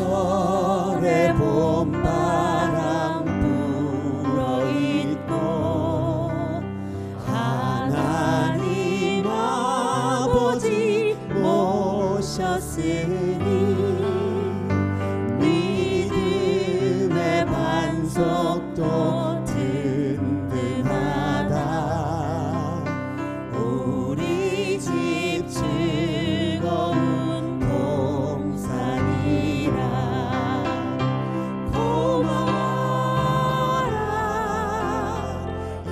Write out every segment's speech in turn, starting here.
설의 봄바람 불어있고 하나님 아버지 모셨으니 믿음의 반석도 든든하다. 우리 집 즐거운 동산이라. 고마워라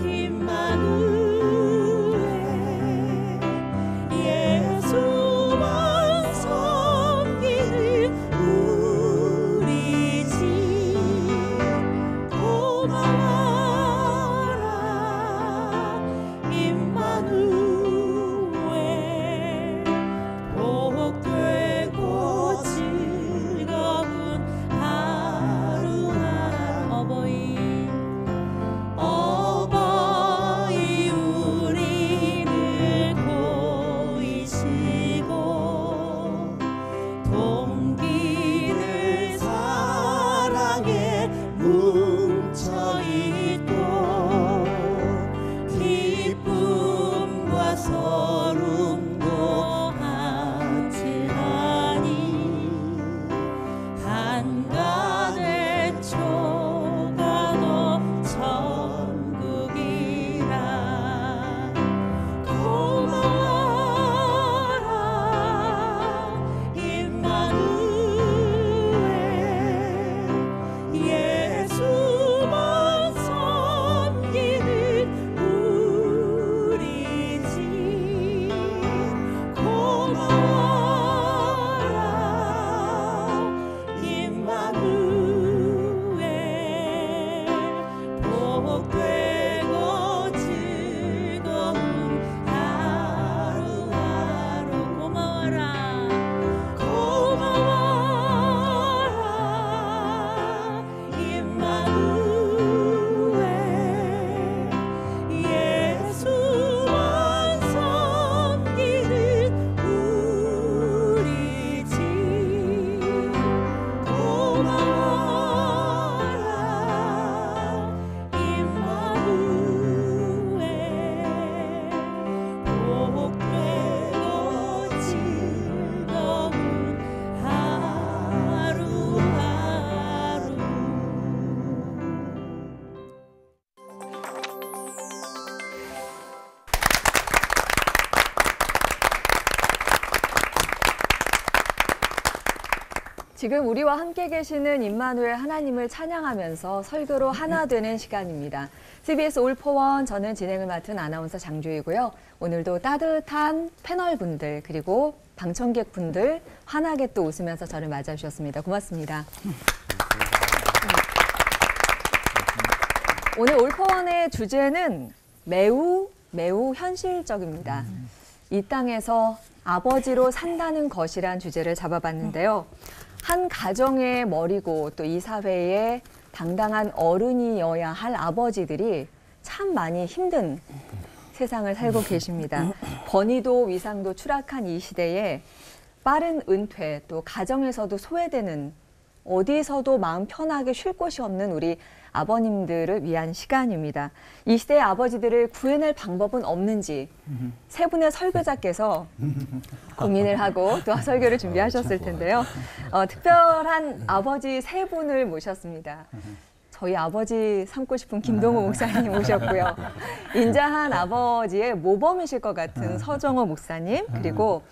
임마누엘 예수만 섬기는 우리 집. 고마워라 임마누엘 복되고 즐거운 하루하루. 어버이 우리를 보이시고 동기를 사랑에 뭉쳐있고 기쁨과 서름도 같으하니 한간의 초가도 천국이라. 고마워라 임마누엘 예수만 섬기는 우리 집. 고마워라 임마누엘 복되고 즐거운 하루하루. 고마워라 임마누엘 예수만 섬기는 우리 집. 고마워라 임마누엘 복되고 즐거운 하루하루. 지금 우리와 함께 계시는 임마누엘 하나님을 찬양하면서 설교로 하나 되는 시간입니다. CBS 올포원, 저는 진행을 맡은 아나운서 장주희고요. 오늘도 따뜻한 패널분들 그리고 방청객분들 환하게 또 웃으면서 저를 맞아주셨습니다. 고맙습니다. 오늘 올포원의 주제는 매우 현실적입니다. 이 땅에서 아버지로 산다는 것이란 주제를 잡아봤는데요. 한 가정의 머리고 또 이 사회의 당당한 어른이어야 할 아버지들이 참 많이 힘든 세상을 살고 계십니다. 번위도 위상도 추락한 이 시대에 빠른 은퇴 또 가정에서도 소외되는 어디서도 마음 편하게 쉴 곳이 없는 우리 아버님들을 위한 시간입니다. 이 시대의 아버지들을 구해낼 방법은 없는지 세 분의 설교자께서 고민을 하고 또 설교를 준비하셨을 텐데요. 특별한 아버지 세 분을 모셨습니다. 저희 아버지 삼고 싶은 김동호 목사님 모셨고요. 인자한 아버지의 모범이실 것 같은 서정호 목사님, 그리고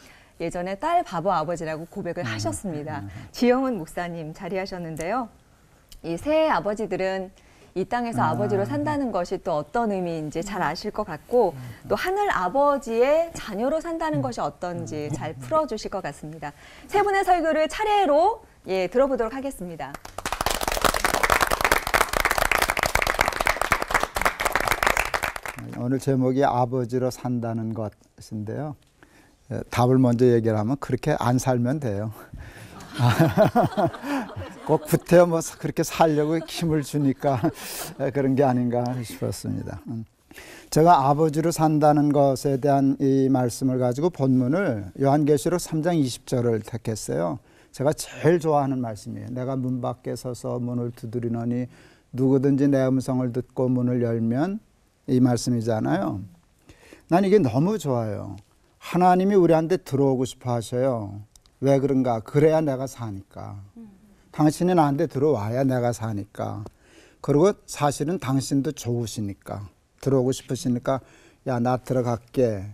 예전에 딸 바보 아버지라고 고백을 하셨습니다. 지영은 목사님 자리하셨는데요. 이 세 아버지들은 이 땅에서 아버지로 산다는 것이 또 어떤 의미인지 잘 아실 것 같고, 또 하늘 아버지의 자녀로 산다는 것이 어떤지 잘 풀어주실 것 같습니다. 세 분의 설교를 차례로 들어보도록 하겠습니다. 오늘 제목이 아버지로 산다는 것인데요. 답을 먼저 얘기를 하면 그렇게 안 살면 돼요. 꼭 구태여 뭐 그렇게 살려고 힘을 주니까 그런 게 아닌가 싶었습니다. 제가 아버지로 산다는 것에 대한 이 말씀을 가지고 본문을 요한계시록 3장 20절을 택했어요. 제가 제일 좋아하는 말씀이에요. 내가 문 밖에 서서 문을 두드리노니 누구든지 내 음성을 듣고 문을 열면, 이 말씀이잖아요. 난 이게 너무 좋아요. 하나님이 우리한테 들어오고 싶어 하셔요. 왜 그런가? 그래야 내가 사니까. 당신이 나한테 들어와야 내가 사니까. 그리고 사실은 당신도 좋으시니까, 들어오고 싶으시니까 야, 나 들어갈게.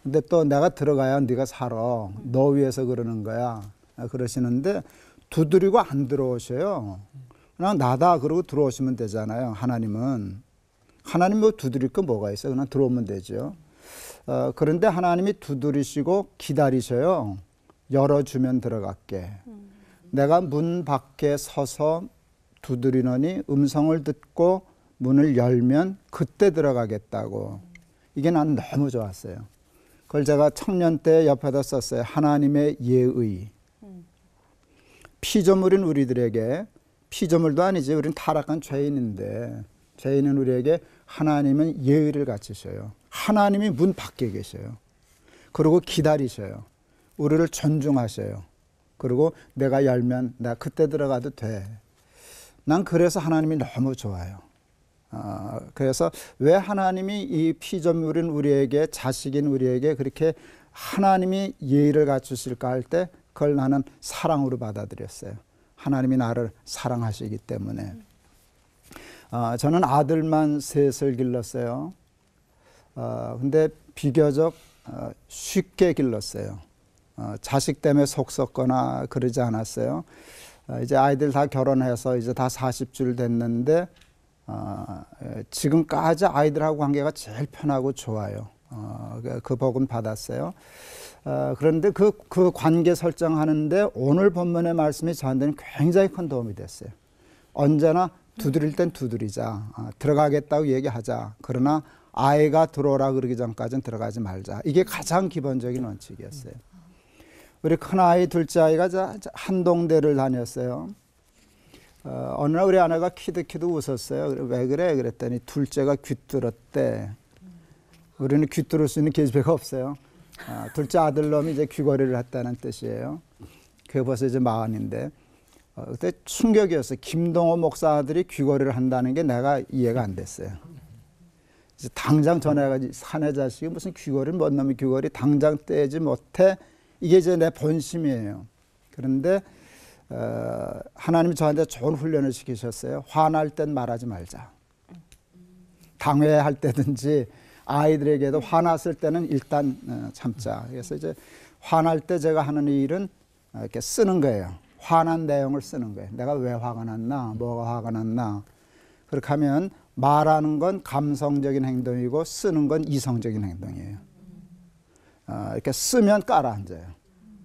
근데 또 내가 들어가야 네가 살아. 너 위해서 그러는 거야. 그러시는데 두드리고 안 들어오셔요. 그냥 나다 그러고 들어오시면 되잖아요. 하나님은. 하나님 뭐 두드릴 거 뭐가 있어요? 그냥 들어오면 되죠. 그런데 하나님이 두드리시고 기다리셔요. 열어주면 들어갈게. 내가 문 밖에 서서 두드리노니 음성을 듣고 문을 열면 그때 들어가겠다고. 이게 난 너무 좋았어요. 그걸 제가 청년 때 옆에다 썼어요. 하나님의 예의. 피조물인 우리들에게, 피조물도 아니지, 우린 타락한 죄인인데, 죄인은 우리에게 하나님은 예의를 갖추셔요. 하나님이 문 밖에 계셔요. 그리고 기다리셔요. 우리를 존중하셔요. 그리고 내가 열면 내가 그때 들어가도 돼. 난 그래서 하나님이 너무 좋아요. 그래서 왜 하나님이 이 피조물인 우리에게, 자식인 우리에게 그렇게 하나님이 예의를 갖추실까 할 때 그걸 나는 사랑으로 받아들였어요. 하나님이 나를 사랑하시기 때문에. 저는 아들만 셋을 길렀어요. 근데 비교적 쉽게 길렀어요. 자식 때문에 속 썩거나 그러지 않았어요. 이제 아이들 다 결혼해서 이제 다 40줄 됐는데 지금까지 아이들하고 관계가 제일 편하고 좋아요. 그 복은 받았어요. 그런데 그 관계 설정하는데 오늘 본문의 말씀이 저한테는 굉장히 큰 도움이 됐어요. 언제나 두드릴 땐 두드리자. 들어가겠다고 얘기하자. 그러나 아이가 들어오라 그러기 전까지는 들어가지 말자. 이게 가장 기본적인 원칙이었어요. 우리 큰아이, 둘째아이가 한동대를 다녔어요. 어느 날 우리 아내가 키득키득 웃었어요. 왜 그래? 그랬더니 둘째가 귀뚫었대. 우리는 귀뚫을 수 있는 계집애가 없어요. 둘째 아들놈이 이제 귀걸이를 했다는 뜻이에요. 그게 벌써 이제 40인데. 그때 충격이었어요. 김동호 목사들이 귀걸이를 한다는 게 내가 이해가 안 됐어요. 이제 당장 전화해가지고 사내 자식이 무슨 귀걸이를, 뭔 놈의 귀걸이 당장 떼지 못해. 이게 이제 내 본심이에요. 그런데 하나님이 저한테 좋은 훈련을 시키셨어요. 화날 땐 말하지 말자. 당회할 때든지 아이들에게도 화났을 때는 일단 참자. 그래서 이제 화날 때 제가 하는 일은 이렇게 쓰는 거예요. 화난 내용을 쓰는 거예요. 내가 왜 화가 났나, 뭐가 화가 났나. 그렇게 하면 말하는 건 감성적인 행동이고 쓰는 건 이성적인 행동이에요. 이렇게 쓰면 깔아앉아요.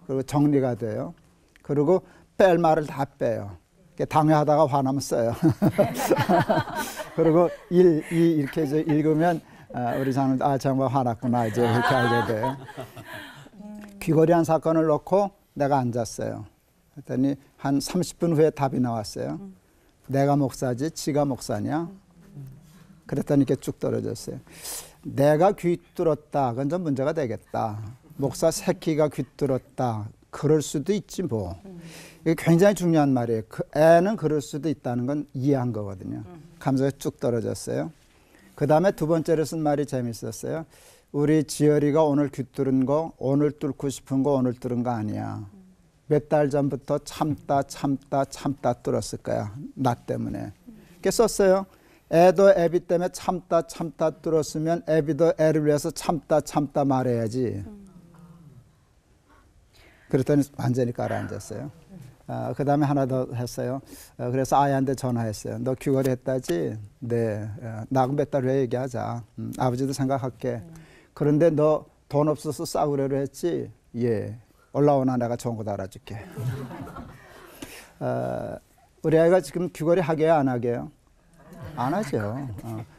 그리고 정리가 돼요. 그리고 뺄 말을 다 빼요. 당회하다가 화나면 써요. 그리고 이렇게 이제 읽으면 우리 자는 정말 화났구나 이제 이렇게 알게 돼요. 귀걸이 한 사건을 놓고 내가 앉았어요. 그랬더니 한 30분 후에 답이 나왔어요. 내가 목사지 지가 목사냐? 그랬더니 이렇게 쭉 떨어졌어요. 내가 귀 뚫었다. 그건 좀 문제가 되겠다. 목사 새끼가 귀 뚫었다. 그럴 수도 있지 뭐. 이게 굉장히 중요한 말이에요. 그 애는 그럴 수도 있다는 건 이해한 거거든요. 감정이 쭉 떨어졌어요. 그 다음에 두 번째로 쓴 말이 재밌었어요. 우리 지열이가 오늘 귀 뚫은 거, 오늘 뚫고 싶은 거 오늘 뚫은 거 아니야. 몇 달 전부터 참다 뚫었을 거야. 나 때문에. 이렇게 썼어요. 애도 애비 때문에 참다 뚫었으면 애비도 애를 위해서 참다 말해야지. 그랬더니 완전히 가라앉았어요. 그 다음에 하나 더 했어요. 그래서 아이한테 전화했어요. 너 귀걸이 했다지? 네. 나하고 몇 달 후에 얘기하자. 아버지도 생각할게. 그런데 너 돈 없어서 싸우려고 했지? 예. 올라오나 내가 좋은 거 알아줄게. 우리 아이가 지금 귀걸이 하게요, 안 하게요? 안 하죠.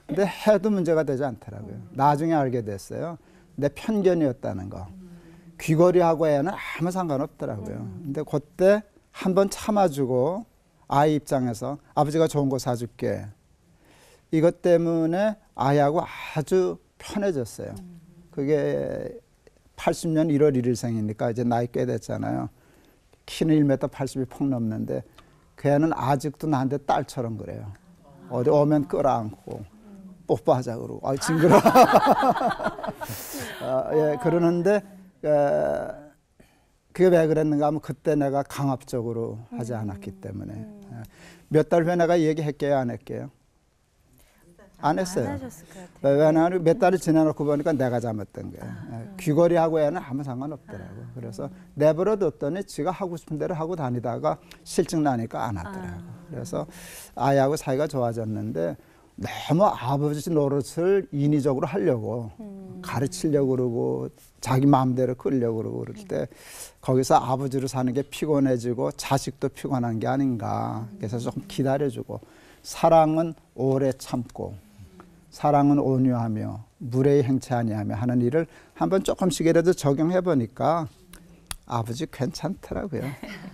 근데 해도 문제가 되지 않더라고요. 나중에 알게 됐어요. 내 편견이었다는 거. 귀걸이하고 애는 아무 상관없더라고요. 근데 그때 한번 참아주고 아이 입장에서 아버지가 좋은 거 사줄게. 이것 때문에 아이하고 아주 편해졌어요. 그게 80년 1월 1일 생이니까 이제 나이 꽤 됐잖아요. 키는 1m 80이 퍽 넘는데 그 애는 아직도 나한테 딸처럼 그래요. 어디 오면 끌어안고 뽀뽀하자 그러고 징그러워. 예, 그러는데 그게 왜 그랬는가 하면 그때 내가 강압적으로 하지 않았기 때문에. 몇 달 후에 내가 얘기했게요, 안 했게요? 안 했어요. 안 하셨을 것 같아요. 왜냐하면 몇 달이 지나놓고 보니까 내가 잘못된 거예요. 귀걸이하고 애는 아무 상관없더라고요. 그래서 내버려뒀더니 지가 하고 싶은 대로 하고 다니다가 실증 나니까 안 하더라고요. 그래서 아이하고 사이가 좋아졌는데 너무 아버지 노릇을 인위적으로 하려고 가르치려고 그러고 자기 마음대로 끌려고 그러고 그럴 때 거기서 아버지로 사는 게 피곤해지고 자식도 피곤한 게 아닌가. 그래서 조금 기다려주고 사랑은 오래 참고 사랑은 온유하며 무례히 행치 아니하며 하는 일을 한번 조금씩이라도 적용해 보니까 아버지 괜찮더라고요.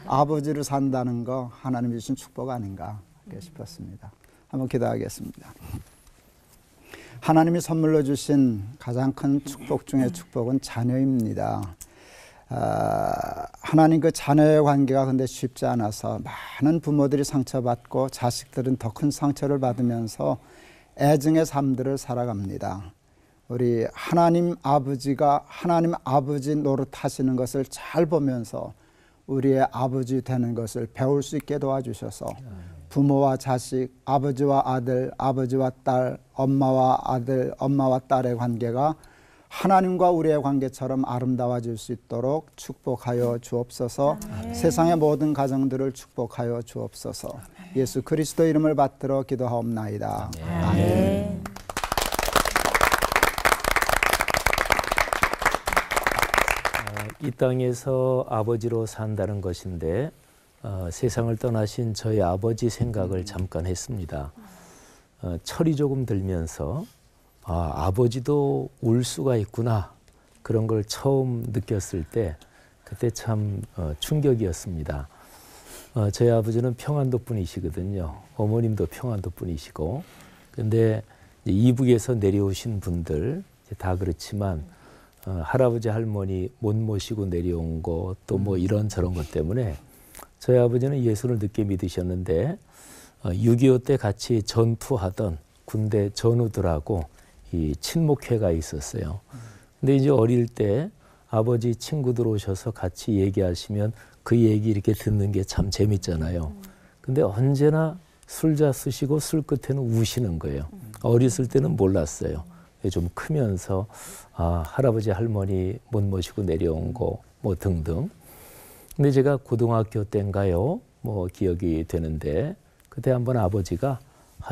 아버지로 산다는 거 하나님이 주신 축복 아닌가 싶었습니다. 한번 기도하겠습니다. 하나님이 선물로 주신 가장 큰 축복 중의 축복은 자녀입니다. 하나님 그 자녀의 관계가 근데 쉽지 않아서 많은 부모들이 상처받고 자식들은 더 큰 상처를 받으면서 애증의 삶들을 살아갑니다. 우리 하나님 아버지가 하나님 아버지 노릇하시는 것을 잘 보면서 우리의 아버지 되는 것을 배울 수 있게 도와주셔서 부모와 자식, 아버지와 아들, 아버지와 딸, 엄마와 아들, 엄마와 딸의 관계가 하나님과 우리의 관계처럼 아름다워질 수 있도록 축복하여 주옵소서. 세상의 모든 가정들을 축복하여 주옵소서. 예수 그리스도 이름을 받들어 기도하옵나이다. 아멘. 이 땅에서 아버지로 산다는 것인데 세상을 떠나신 저희 아버지 생각을 잠깐 했습니다. 철이 조금 들면서 아버지도 울 수가 있구나 그런 걸 처음 느꼈을 때 그때 참 충격이었습니다. 저희 아버지는 평안도 분이시거든요. 어머님도 평안도 분이시고 근데 이북에서 내려오신 분들 다 그렇지만 할아버지 할머니 못 모시고 내려온 거 또 뭐 이런저런 것 때문에 저희 아버지는 예수를 늦게 믿으셨는데 6.25 때 같이 전투하던 군대 전우들하고 이 친목회가 있었어요. 근데 이제 어릴 때 아버지 친구들 오셔서 같이 얘기하시면 그 얘기 이렇게 듣는 게 참 재밌잖아요. 근데 언제나 술자 쓰시고 술 끝에는 우시는 거예요. 어렸을 때는 몰랐어요. 좀 크면서 할아버지 할머니 못 모시고 내려온 거 뭐 등등. 근데 제가 고등학교 때인가요? 뭐 기억이 되는데 그때 한번 아버지가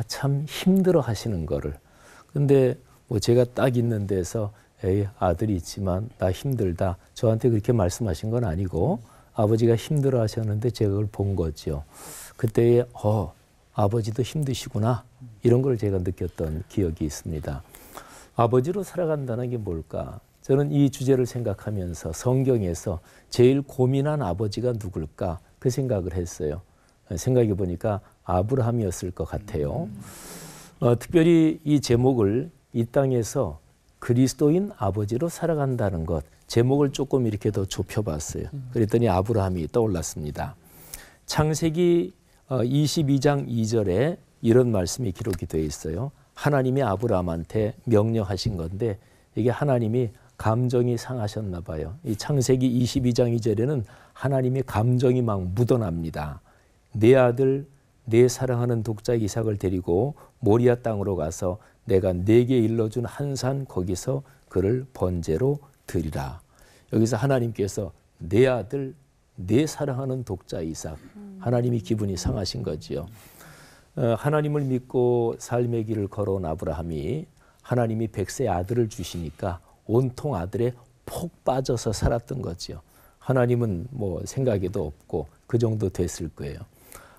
참 힘들어 하시는 거를. 근데 뭐 제가 딱 있는 데서 에이 아들이 있지만 나 힘들다. 저한테 그렇게 말씀하신 건 아니고 아버지가 힘들어 하셨는데 제가 그걸 본 거죠. 그때에 아버지도 힘드시구나. 이런 걸 제가 느꼈던 기억이 있습니다. 아버지로 살아간다는 게 뭘까? 저는 이 주제를 생각하면서 성경에서 제일 고민한 아버지가 누굴까? 그 생각을 했어요. 생각해 보니까 아브라함이었을 것 같아요. 특별히 이 제목을 이 땅에서 그리스도인 아버지로 살아간다는 것, 제목을 조금 이렇게 더 좁혀봤어요. 그랬더니 아브라함이 떠올랐습니다. 창세기 22장 2절에 이런 말씀이 기록이 되어 있어요. 하나님이 아브라함한테 명령하신 건데 이게 하나님이 감정이 상하셨나 봐요. 이 창세기 22장 2절에는 하나님의 감정이 막 묻어납니다. 내 아들, 내 사랑하는 독자 이삭을 데리고 모리아 땅으로 가서 내가 네게 일러준 한 산 거기서 그를 번제로 드리라. 여기서 하나님께서 내 아들, 내 사랑하는 독자 이삭. 하나님이 기분이 상하신 거지요. 하나님을 믿고 삶의 길을 걸어온 아브라함이 하나님이 100세 아들을 주시니까 온통 아들에 폭 빠져서 살았던 거죠. 하나님은 뭐 생각에도 없고 그 정도 됐을 거예요.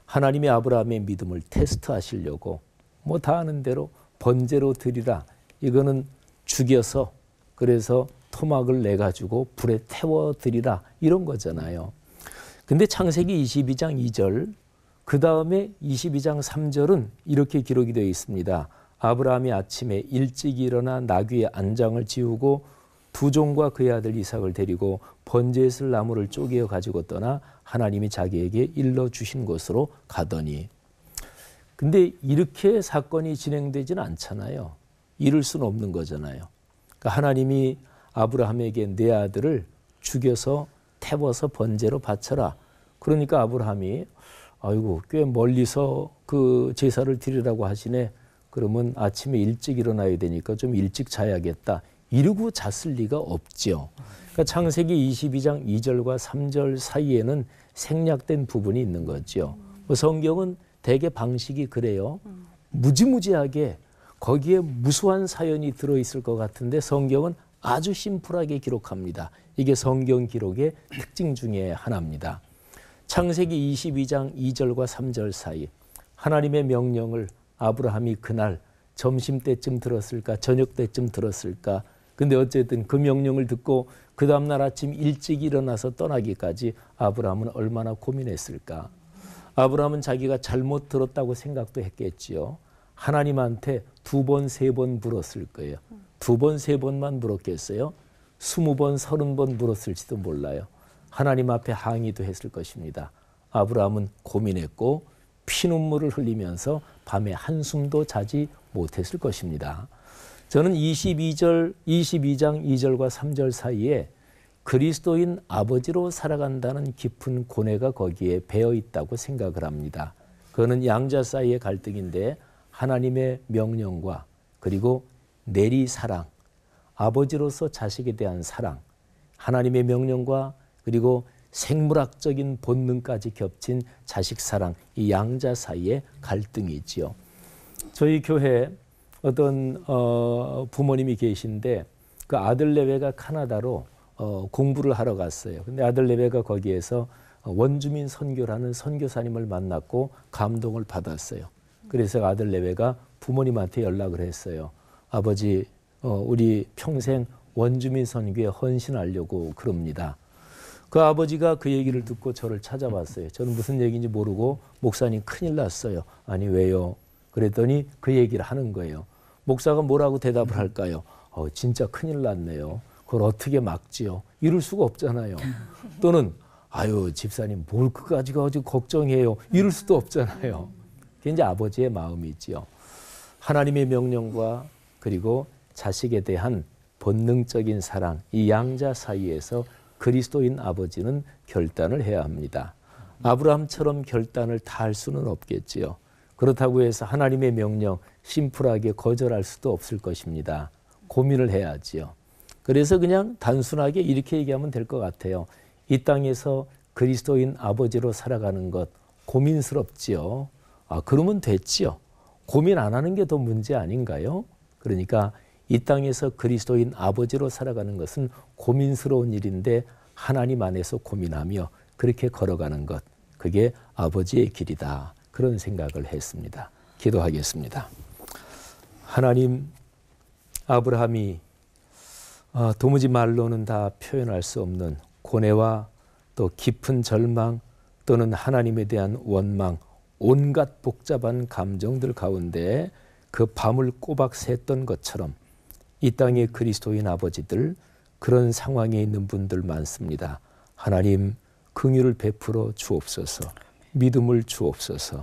하나님이 아브라함의 믿음을 테스트하시려고 뭐 다 아는 대로 번제로 드리라. 이거는 죽여서 그래서 토막을 내가지고 불에 태워 드리라. 이런 거잖아요. 근데 창세기 22장 2절 그 다음에 22장 3절은 이렇게 기록이 되어 있습니다. 아브라함이 아침에 일찍 일어나 나귀의 안장을 지우고 두 종과 그의 아들 이삭을 데리고 번제에 쓸 나무를 쪼개어 가지고 떠나 하나님이 자기에게 일러주신 곳으로 가더니. 근데 이렇게 사건이 진행되지는 않잖아요. 이룰 수는 없는 거잖아요. 그러니까 하나님이 아브라함에게 내 아들을 죽여서 태워서 번제로 바쳐라. 그러니까 아브라함이 아이고 꽤 멀리서 그 제사를 드리라고 하시네. 그러면 아침에 일찍 일어나야 되니까 좀 일찍 자야겠다. 이러고 잤을 리가 없죠. 그러니까 창세기 22장 2절과 3절 사이에는 생략된 부분이 있는 거죠. 성경은 대개 방식이 그래요. 무지무지하게 거기에 무수한 사연이 들어있을 것 같은데 성경은 아주 심플하게 기록합니다. 이게 성경 기록의 특징 중에 하나입니다. 창세기 22장 2절과 3절 사이 하나님의 명령을 아브라함이 그날 점심때쯤 들었을까 저녁때쯤 들었을까. 근데 어쨌든 그 명령을 듣고 그 다음날 아침 일찍 일어나서 떠나기까지 아브라함은 얼마나 고민했을까. 아브라함은 자기가 잘못 들었다고 생각도 했겠지요. 하나님한테 2번, 3번 물었을 거예요. 2번, 3번만 물었겠어요? 20번, 30번 물었을지도 몰라요. 하나님 앞에 항의도 했을 것입니다. 아브라함은 고민했고 피눈물을 흘리면서 밤에 한숨도 자지 못했을 것입니다. 저는 22장 2절과 3절 사이에 그리스도인 아버지로 살아간다는 깊은 고뇌가 거기에 배어 있다고 생각을 합니다. 그거는 양자 사이의 갈등인데 하나님의 명령과 그리고 내리 사랑, 아버지로서 자식에 대한 사랑, 하나님의 명령과 그리고 생물학적인 본능까지 겹친 자식 사랑, 이 양자 사이의 갈등이지요. 저희 교회 어떤 부모님이 계신데 그 아들 내외가 카나다로 공부를 하러 갔어요. 근데 아들 내외가 거기에서 원주민 선교라는 선교사님을 만났고 감동을 받았어요. 그래서 아들 내외가 부모님한테 연락을 했어요. 아버지, 우리 평생 원주민 선교에 헌신하려고 그럽니다. 그 아버지가 그 얘기를 듣고 저를 찾아왔어요. 저는 무슨 얘기인지 모르고 목사님 큰일 났어요. 아니 왜요? 그랬더니 그 얘기를 하는 거예요. 목사가 뭐라고 대답을 할까요? 진짜 큰일 났네요. 그걸 어떻게 막지요? 이럴 수가 없잖아요. 또는 아유 집사님 뭘 그까지 가지고 걱정해요. 이럴 수도 없잖아요. 그게 이제 아버지의 마음이지요. 하나님의 명령과 그리고 자식에 대한 본능적인 사랑, 이 양자 사이에서 그리스도인 아버지는 결단을 해야 합니다. 아브라함처럼 결단을 다 할 수는 없겠지요. 그렇다고 해서 하나님의 명령 심플하게 거절할 수도 없을 것입니다. 고민을 해야지요. 그래서 그냥 단순하게 이렇게 얘기하면 될 것 같아요. 이 땅에서 그리스도인 아버지로 살아가는 것 고민스럽지요. 그러면 됐지요. 고민 안 하는 게 더 문제 아닌가요? 그러니까 이 땅에서 그리스도인 아버지로 살아가는 것은 고민스러운 일인데 하나님 안에서 고민하며 그렇게 걸어가는 것, 그게 아버지의 길이다. 그런 생각을 했습니다. 기도하겠습니다. 하나님, 아브라함이 도무지 말로는 다 표현할 수 없는 고뇌와 또 깊은 절망 또는 하나님에 대한 원망, 온갖 복잡한 감정들 가운데 그 밤을 꼬박 샜던 것처럼 이 땅의 그리스도인 아버지들, 그런 상황에 있는 분들 많습니다. 하나님, 긍휼을 베풀어 주옵소서, 믿음을 주옵소서.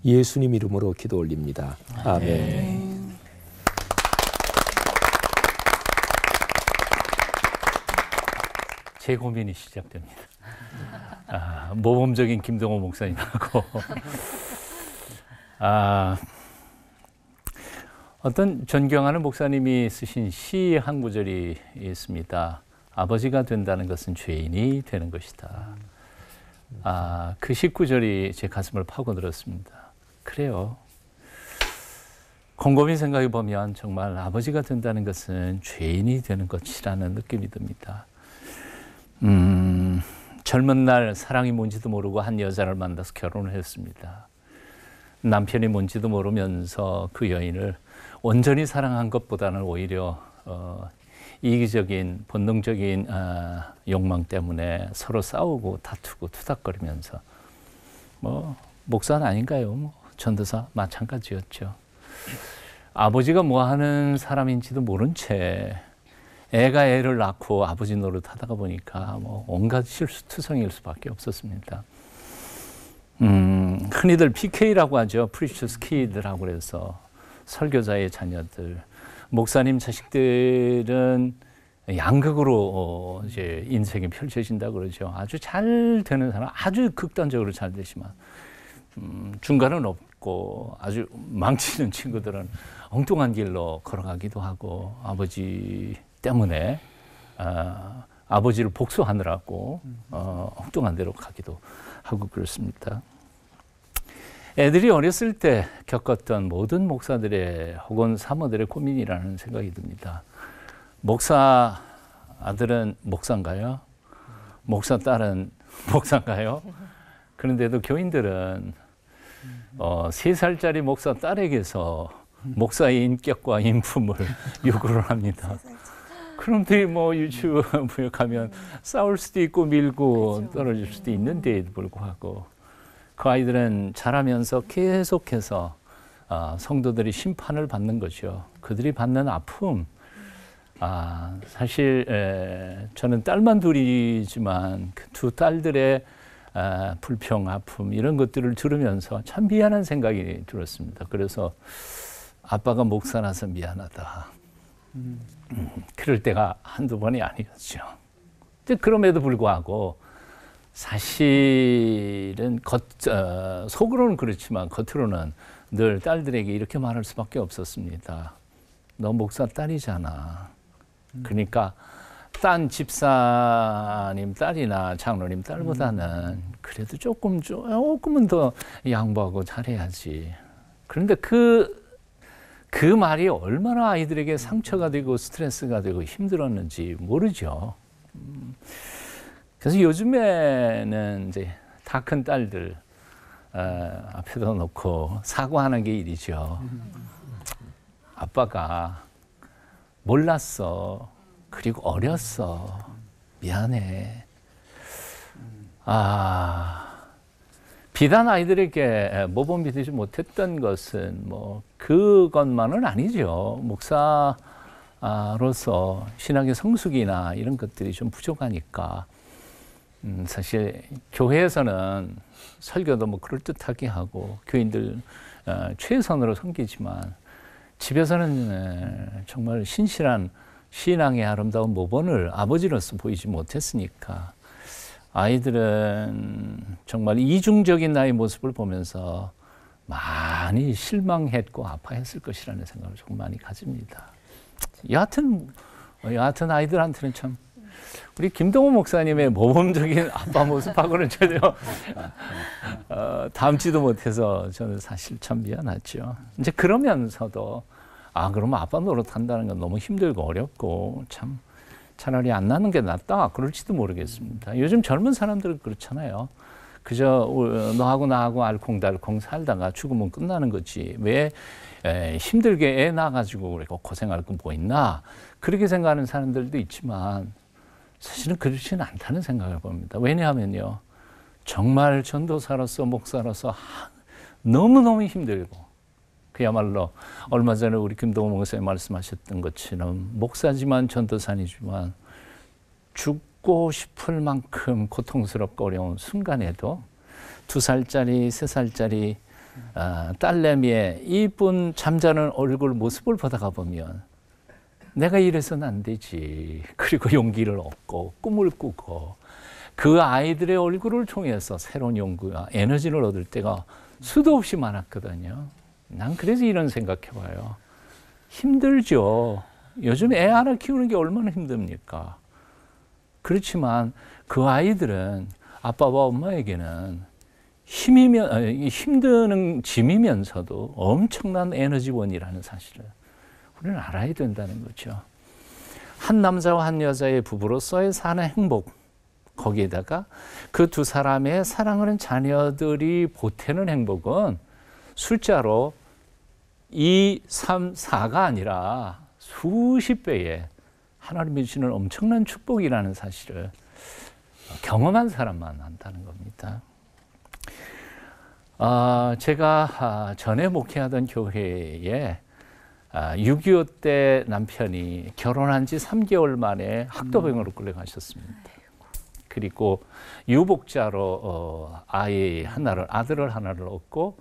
예수님 이름으로 기도 올립니다. 아멘. 제 고민이 시작됩니다. 모범적인 김동호 목사님하고 어떤 존경하는 목사님이 쓰신 시 한 구절이 있습니다. 아버지가 된다는 것은 죄인이 되는 것이다. 그 19절이 제 가슴을 파고들었습니다. 그래요. 곰곰이 생각해 보면 정말 아버지가 된다는 것은 죄인이 되는 것이라는 느낌이 듭니다. 젊은 날 사랑이 뭔지도 모르고 한 여자를 만나서 결혼을 했습니다. 남편이 뭔지도 모르면서 그 여인을 온전히 사랑한 것보다는 오히려 이기적인 본능적인 욕망 때문에 서로 싸우고 다투고 투닥거리면서 목사는 아닌가요? 전도사 마찬가지였죠. 아버지가 뭐 하는 사람인지도 모른 채 애가 애를 낳고 아버지 노릇하다가 보니까 뭐 온갖 실수투성일 수밖에 없었습니다. 흔히들 PK라고 하죠. Precious Kid라고 그래서 설교자의 자녀들, 목사님 자식들은 양극으로 이제 인생이 펼쳐진다 그러죠. 아주 잘 되는 사람, 아주 극단적으로 잘 되지만 중간은 없고 아주 망치는 친구들은 엉뚱한 길로 걸어가기도 하고 아버지 때문에 아버지를 복수하느라고 엉뚱한 데로 가기도 하고 그렇습니다. 애들이 어렸을 때 겪었던 모든 목사들의 혹은 사모들의 고민이라는 생각이 듭니다. 목사 아들은 목사인가요? 목사 딸은 목사인가요? 그런데도 교인들은 3살짜리 목사 딸에게서 목사의 인격과 인품을 요구를 합니다. 그런데 뭐 유치부에 가면 싸울 수도 있고 밀고 떨어질 수도 있는데도 불구하고 그 아이들은 자라면서 계속해서 성도들이 심판을 받는 거죠. 그들이 받는 아픔, 사실 저는 딸만 둘이지만 그 두 딸들의 불평, 아픔 이런 것들을 들으면서 참 미안한 생각이 들었습니다. 그래서 아빠가 목사라서 미안하다. 그럴 때가 한두 번이 아니었죠. 그럼에도 불구하고 사실은 속으로는 그렇지만 겉으로는 늘 딸들에게 이렇게 말할 수밖에 없었습니다. 너 목사 딸이잖아. 그러니까 딴 집사님 딸이나 장로님 딸보다는 그래도 조금은 더 양보하고 잘해야지. 그런데 그 말이 얼마나 아이들에게 상처가 되고 스트레스가 되고 힘들었는지 모르죠. 그래서 요즘에는 이제 다 큰 딸들 앞에다 놓고 사과하는 게 일이죠. 아빠가 몰랐어. 그리고 어렸어. 미안해. 비단 아이들에게 모범이 되지 못했던 것은 뭐 그것만은 아니죠. 목사로서 신학의 성숙이나 이런 것들이 좀 부족하니까 사실 교회에서는 설교도 뭐 그럴듯하게 하고 교인들 최선으로 섬기지만 집에서는 정말 신실한 신앙의 아름다운 모범을 아버지로서 보이지 못했으니까 아이들은 정말 이중적인 나의 모습을 보면서 많이 실망했고 아파했을 것이라는 생각을 조금 많이 가집니다. 여하튼 아이들한테는 참 우리 김동호 목사님의 모범적인 아빠 모습하고는 전혀 닮지도 못해서 저는 사실 참 미안하죠. 이제 그러면서도 그러면 아빠 노릇한다는 건 너무 힘들고 어렵고 참 차라리 안 나는 게 낫다 그럴지도 모르겠습니다. 요즘 젊은 사람들은 그렇잖아요. 그저 너하고 나하고 알콩달콩 살다가 죽으면 끝나는 거지. 왜 힘들게 애 낳아가지고 그래 고생할 건 뭐 있나. 그렇게 생각하는 사람들도 있지만 사실은 그렇지는 않다는 생각을 봅니다. 왜냐하면요. 정말 전도사로서 목사로서 너무너무 힘들고 그야말로 얼마 전에 우리 김동호 목사님 말씀하셨던 것처럼 목사지만 전도사니지만 죽고 싶을 만큼 고통스럽고 어려운 순간에도 2살짜리, 3살짜리 딸내미의 이쁜 잠자는 얼굴 모습을 보다가 보면 내가 이래서는 안 되지. 그리고 용기를 얻고 꿈을 꾸고 그 아이들의 얼굴을 통해서 새로운 용기와 에너지를 얻을 때가 수도 없이 많았거든요. 난 그래서 이런 생각해봐요. 힘들죠. 요즘 애 하나 키우는 게 얼마나 힘듭니까? 그렇지만 그 아이들은 아빠와 엄마에게는 힘드는 짐이면서도 엄청난 에너지원이라는 사실을 우리는 알아야 된다는 거죠. 한 남자와 한 여자의 부부로서의 사는 행복, 거기에다가 그 두 사람의 사랑하는 자녀들이 보태는 행복은 숫자로 2, 3, 4가 아니라 수십 배의 하나님이 주시는 엄청난 축복이라는 사실을 경험한 사람만 안다는 겁니다. 제가 전에 목회하던 교회에 6.25 때 남편이 결혼한 지 3개월 만에 학도병으로 끌려가셨습니다. 그리고 유복자로 아들을 하나를 얻고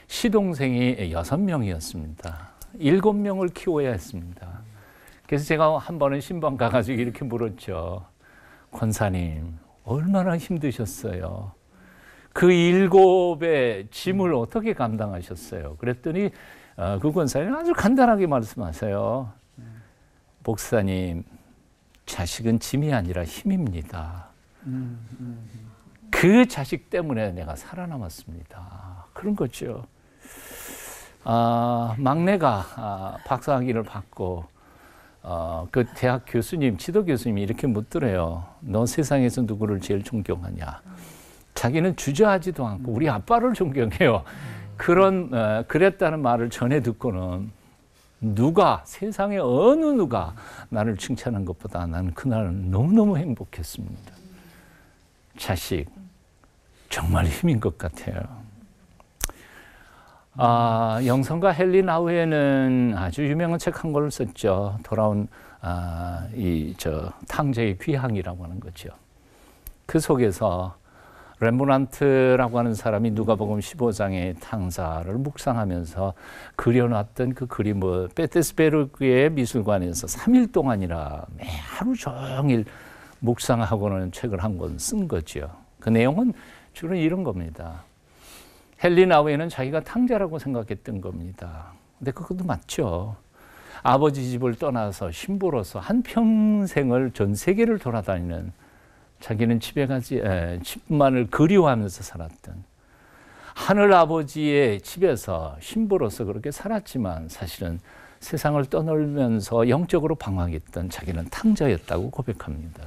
시동생이 6명이었습니다. 7명을 키워야 했습니다. 그래서 제가 한 번은 신방 가가지고 이렇게 물었죠. 권사님, 얼마나 힘드셨어요? 그 7의 짐을 어떻게 감당하셨어요? 그랬더니 그 권사님 아주 간단하게 말씀하세요. 목사님, 자식은 짐이 아니라 힘입니다. 그 자식 때문에 내가 살아남았습니다. 그런 거죠. 막내가 박사학위를 받고 그 대학 교수님, 지도 교수님이 이렇게 묻더래요. 너 세상에서 누구를 제일 존경하냐? 자기는 주저하지도 않고 우리 아빠를 존경해요. 그랬다는 말을 전해 듣고는 세상에 어느 누가 나를 칭찬한 것보다 나는 그날은 너무너무 행복했습니다. 자식, 정말 힘인 것 같아요. 영성가 헨리 나우에는 아주 유명한 책 한 권을 썼죠. 돌아온 탕자의 귀향이라고 하는 거죠. 그 속에서 렘브란트라고 하는 사람이 누가복음 15장의 탕자를 묵상하면서 그려놨던 그 그림을 페테스베르크의 미술관에서 3일 동안이나 하루 종일 묵상하고는 책을 한 권 쓴 거죠. 그 내용은 주로 이런 겁니다. 헨리 나우에는 자기가 탕자라고 생각했던 겁니다. 근데 그것도 맞죠. 아버지 집을 떠나서 신부로서 한평생을 전 세계를 돌아다니는, 자기는 집만을 그리워하면서 살았던 하늘 아버지의 집에서 신부로서 그렇게 살았지만 사실은 세상을 떠놀면서 영적으로 방황했던 자기는 탕자였다고 고백합니다.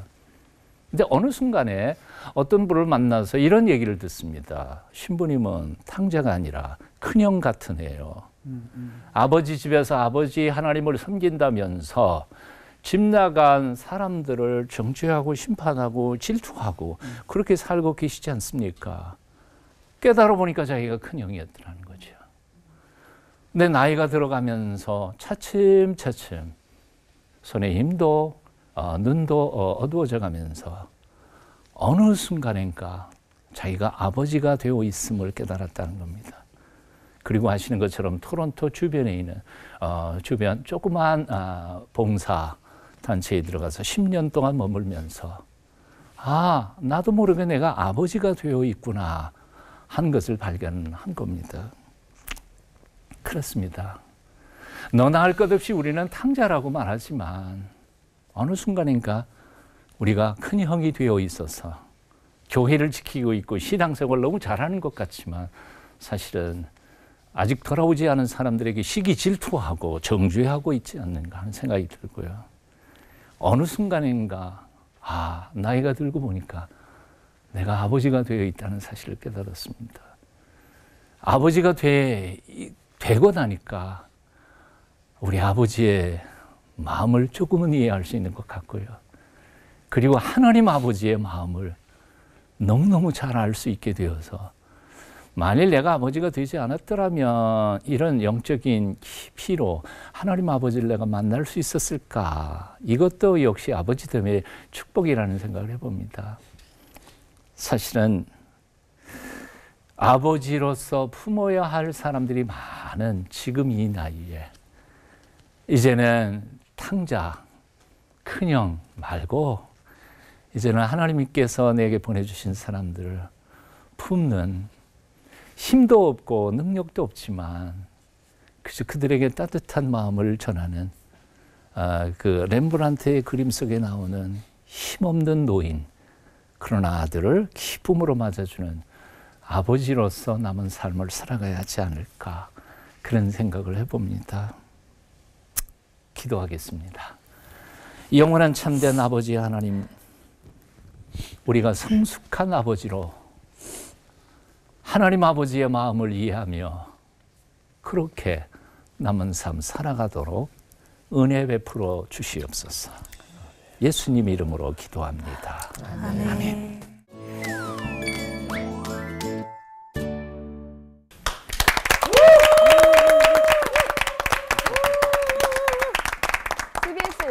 근데 어느 순간에 어떤 분을 만나서 이런 얘기를 듣습니다. 신부님은 탕자가 아니라 큰형 같은 애예요. 아버지 집에서 아버지 하나님을 섬긴다면서 집 나간 사람들을 정죄하고 심판하고 질투하고 그렇게 살고 계시지 않습니까? 깨달아 보니까 자기가 큰형이었더라는 거죠. 근데 나이가 들어가면서 차츰차츰 손의 힘도 눈도 어두워져 가면서 어느 순간인가 자기가 아버지가 되어 있음을 깨달았다는 겁니다. 그리고 아시는 것처럼 토론토 주변에 있는 주변 조그만 봉사 단체에 들어가서 10년 동안 머물면서 나도 모르게 내가 아버지가 되어 있구나 한 것을 발견한 겁니다. 그렇습니다. 너나 할 것 없이 우리는 탕자라고 말하지만 어느 순간인가 우리가 큰 형이 되어 있어서 교회를 지키고 있고 신앙생활을 너무 잘하는 것 같지만 사실은 아직 돌아오지 않은 사람들에게 시기 질투하고 정죄하고 있지 않는가 하는 생각이 들고요. 어느 순간인가 나이가 들고 보니까 내가 아버지가 되어 있다는 사실을 깨달았습니다. 아버지가 되고 나니까 우리 아버지의 마음을 조금은 이해할 수 있는 것 같고요. 그리고 하나님 아버지의 마음을 너무너무 잘 알 수 있게 되어서 만일 내가 아버지가 되지 않았더라면 이런 영적인 깊이로 하나님 아버지를 내가 만날 수 있었을까? 이것도 역시 아버지됨의 축복이라는 생각을 해봅니다. 사실은 아버지로서 품어야 할 사람들이 많은 지금 이 나이에 이제는 탕자, 큰형 말고 이제는 하나님께서 내게 보내주신 사람들을 품는 힘도 없고 능력도 없지만 그저 그들에게 따뜻한 마음을 전하는 그 렘브란트의 그림 속에 나오는 힘없는 노인, 그러나 아들을 기쁨으로 맞아주는 아버지로서 남은 삶을 살아가야 하지 않을까 그런 생각을 해봅니다. 기도하겠습니다. 영원한 참된 아버지 하나님, 우리가 성숙한 아버지로 하나님 아버지의 마음을 이해하며 그렇게 남은 삶 살아가도록 은혜 베풀어 주시옵소서. 예수님 이름으로 기도합니다. 아멘.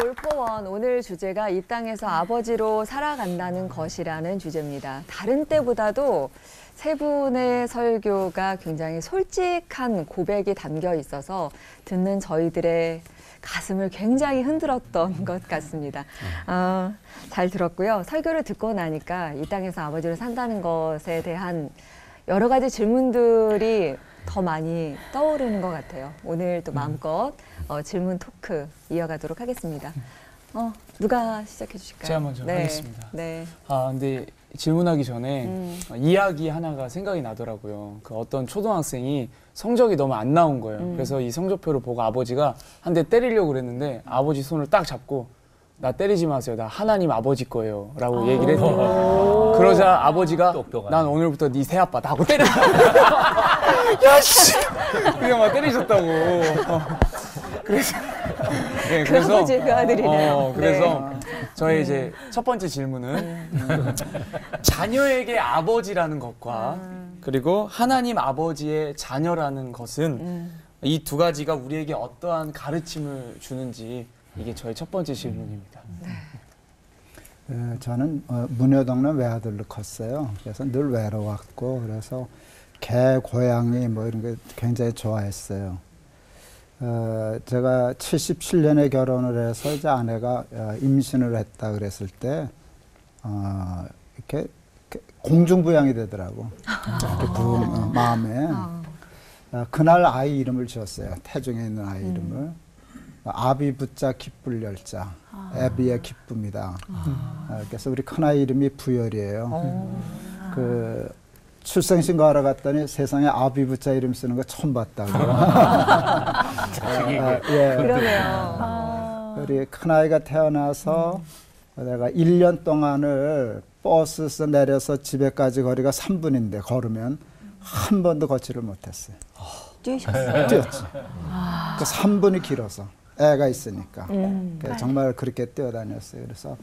올포원 오늘 주제가 이 땅에서 아버지로 살아간다는 것이라는 주제입니다. 다른 때보다도 세 분의 설교가 굉장히 솔직한 고백이 담겨 있어서 듣는 저희들의 가슴을 굉장히 흔들었던 것 같습니다. 잘 들었고요. 설교를 듣고 나니까 이 땅에서 아버지로 산다는 것에 대한 여러 가지 질문들이 더 많이 떠오르는 것 같아요. 오늘 또 마음껏 질문 토크 이어가도록 하겠습니다. 누가 시작해 주실까요? 제가 먼저 하겠습니다. 네. 근데 질문하기 전에 이야기 하나가 생각이 나더라고요. 그 어떤 초등학생이 성적이 너무 안 나온 거예요. 그래서 이 성적표를 보고 아버지가 한 대 때리려고 그랬는데 아버지 손을 딱 잡고 나 때리지 마세요. 나 하나님 아버지 거예요. 라고 얘기를 했대요. 그러자 아버지가 똑똑하네. 난 오늘부터 네 새아빠다 하고 때렸다. 야씨! 그게 막 때리셨다고. 그래서 네, 그 아버지 그 아들이네요. 그래서 네. 저의 이제 첫 번째 질문은 자녀에게 아버지라는 것과 그리고 하나님 아버지의 자녀라는 것은 이 두 가지가 우리에게 어떠한 가르침을 주는지 이게 저의 첫 번째 질문입니다. 저는 문효동네 외아들로 컸어요. 그래서 늘 외로웠고 그래서 개, 고양이 뭐 이런 거 굉장히 좋아했어요. 제가 77년에 결혼을 해서 이제 아내가 임신을 했다 그랬을 때 이렇게 공중부양이 되더라고. 이렇게 마음에. 그날 아이 이름을 지었어요. 태중에 있는 아이 이름을. 아비 붙자 기쁠 열자. 애비의 기쁨이다. 그래서 우리 큰아이 이름이 부열이에요. 그 출생신고하러 갔더니 세상에 아비 붙자 이름 쓰는 거 처음 봤다고. 예. 그러네요. 우리 큰아이가 태어나서 내가 1년 동안을 버스에서 내려서 집에까지 거리가 3분인데 걸으면 한 번도 걷지를 못했어요. 뛰셨어요? 뛰었지. 그 3분이 길어서 애가 있으니까. 정말 그렇게 뛰어다녔어요. 그래서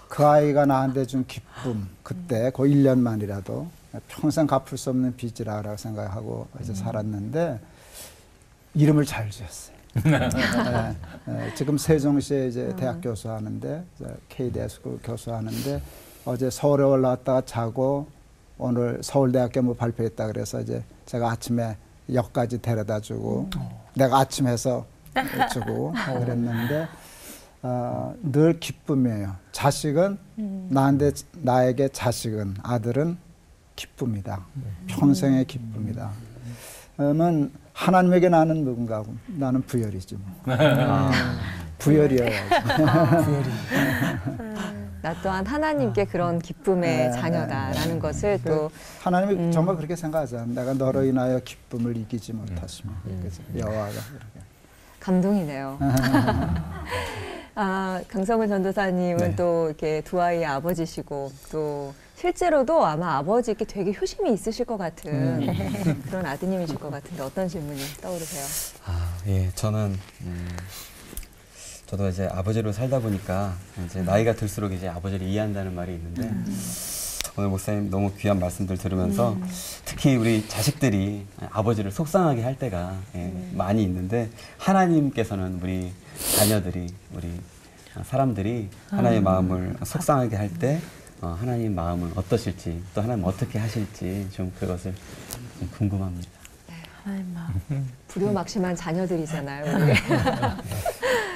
그 아이가 나한테 준 기쁨, 그때 그 1년만이라도 평생 갚을 수 없는 빚이라고 생각하고 이제 살았는데 이름을 잘 지었어요. 지금 세종시에 이제 대학 교수하는데 KDS 교수하는데 어제 서울에 올라왔다가 자고 오늘 서울대학교 뭐 발표했다 그래서 이제 제가 아침에 역까지 데려다주고 내가 아침에서 주고 그랬는데 늘 기쁨이에요. 자식은 나에게 자식은 아들은 기쁨이다. 평생의 기쁨이다. 그러면 하나님에게 나는 누군가고 나는 부열이지 뭐. 부열이어야지. 나 또한 하나님께 그런 기쁨의 자녀다라는 것을 또 하나님이 정말 그렇게 생각하잖아. 내가 너로 인하여 기쁨을 이기지 못하시면 그래서 여호와가 그렇게. 감동이네요. 강성훈 전도사님은 또 이렇게 두 아이의 아버지시고 또 실제로도 아마 아버지께 되게 효심이 있으실 것 같은 그런 아드님이실 것 같은데 어떤 질문이 떠오르세요? 예, 저도 이제 아버지로 살다 보니까 이제 나이가 들수록 이제 아버지를 이해한다는 말이 있는데 오늘 목사님 너무 귀한 말씀들 들으면서 특히 우리 자식들이 아버지를 속상하게 할 때가 많이 있는데 하나님께서는 우리 자녀들이 우리 사람들이 하나님의 마음을 속상하게 할 때 하나님 마음은 어떠실지 또 하나님 어떻게 하실지 좀 그것을 좀 궁금합니다. 하나님 마음. 불효막심한 자녀들이잖아요. 우리.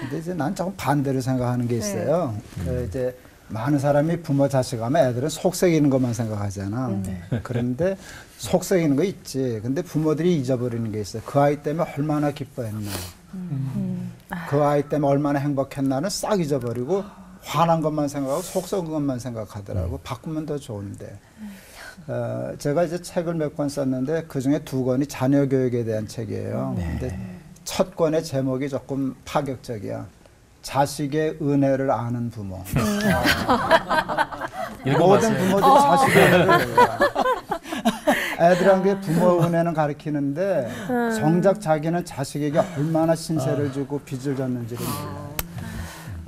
근데 이제 난 조금 반대로 생각하는 게 있어요. 이제 많은 사람이 부모 자식하면 애들은 속썩이는 것만 생각하잖아. 그런데 속썩이는 거 있지. 근데 부모들이 잊어버리는 게 있어요. 그 아이 때문에 얼마나 기뻐했나. 그 아이 때문에 얼마나 행복했나는 싹 잊어버리고 화난 것만 생각하고 속썩은 것만 생각하더라고. 바꾸면 더 좋은데. 제가 이제 책을 몇 권 썼는데 그중에 2권이 자녀 교육에 대한 책이에요. 근데 첫 권의 제목이 조금 파격적이야. 자식의 은혜를 아는 부모. 모든 부모들이 자식의 은혜를 알아요. 애들한테 부모 은혜는 가르치는데 정작 자기는 자식에게 얼마나 신세를 주고 빚을 졌는지를 몰라요.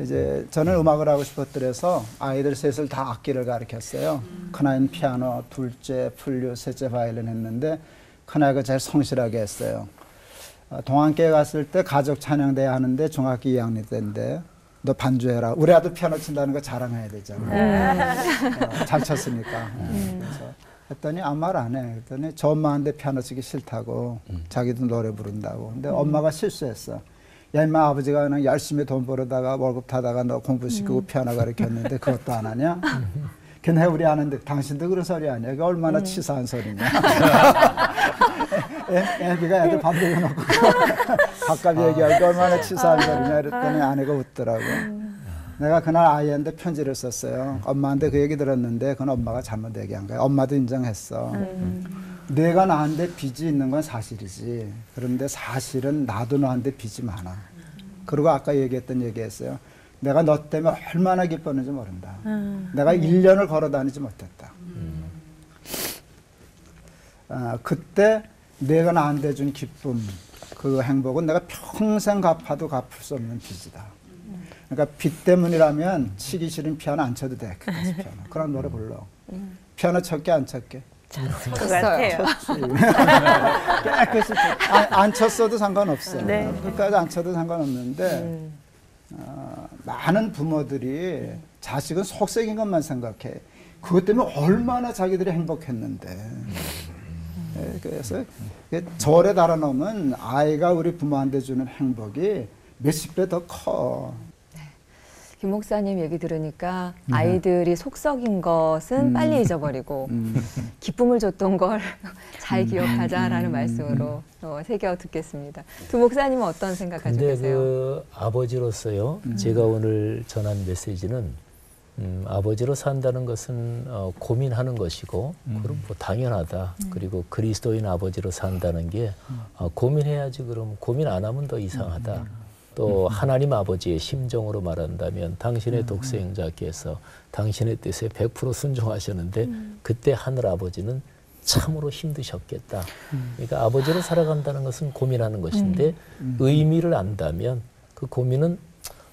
이제 저는 음악을 하고 싶었더래서 아이들 셋을 다 악기를 가르쳤어요. 큰아이는 피아노, 둘째 플룻, 셋째 바이올린 했는데 큰아이가 제일 성실하게 했어요. 동안교회 갔을 때 가족 찬양대회 하는데 중학교 2학년 때인데 너 반주해라. 우리 아들 피아노 친다는 거 자랑해야 되잖아. 잘 쳤으니까. 그래서 했더니 아무 말 안 해. 그랬더니 저 엄마한테 피아노 치기 싫다고 자기도 노래 부른다고. 근데 엄마가 실수했어. 야 임마 아버지가 그냥 열심히 돈 벌어다가 월급 타다가 너 공부시키고 피아노 가르쳤는데 그것도 안 하냐? 걔네 우리 아는데 당신도 그런 소리 아니야? 그게 얼마나 치사한 소리냐? 애기가 애들 밥 먹여놓고 밥값 얘기하기 얼마나 치사한 소리냐 그랬더니 아내가 웃더라고. 내가 그날 아이한테 편지를 썼어요. 엄마한테 그 얘기 들었는데 그건 엄마가 잘못 얘기한 거야. 엄마도 인정했어. 내가 나한테 빚이 있는 건 사실이지. 그런데 사실은 나도 너한테 빚이 많아. 그리고 아까 얘기했던 얘기했어요. 내가 너 때문에 얼마나 기뻤는지 모른다. 내가 1년을 걸어 다니지 못했다. 그때 내가 나한테 준 기쁨, 그 행복은 내가 평생 갚아도 갚을 수 없는 빚이다. 그러니까 빚 때문이라면 치기 싫은 피아노 안 쳐도 돼. 클래식 피아노. 그런 노래 불러. 피아노 쳤게 안 쳤게? 것 같아요. 깨끗이 안 쳤어도 상관없어. 네. 끝까지 안 쳐도 상관없는데 많은 부모들이 자식은 속색인 것만 생각해. 그것 때문에 얼마나 자기들이 행복했는데. 그래서 절에 달아놓으면 아이가 우리 부모한테 주는 행복이 몇십 배 더 커. 김 목사님 얘기 들으니까 아이들이 속썩인 것은 빨리 잊어버리고 기쁨을 줬던 걸 잘 기억하자라는 말씀으로 새겨 듣겠습니다. 두 목사님은 어떤 생각 가지고 근데 계세요? 그 아버지로서요, 제가 오늘 전한 메시지는 아버지로 산다는 것은 고민하는 것이고 그럼 뭐 당연하다. 그리고 그리스도인 아버지로 산다는 게 고민해야지. 그럼 고민 안 하면 더 이상하다. 또 하나님 아버지의 심정으로 말한다면 당신의 독생자께서 당신의 뜻에 100% 순종하셨는데 그때 하늘 아버지는 참으로 힘드셨겠다. 그러니까 아버지로 살아간다는 것은 고민하는 것인데 의미를 안다면 그 고민은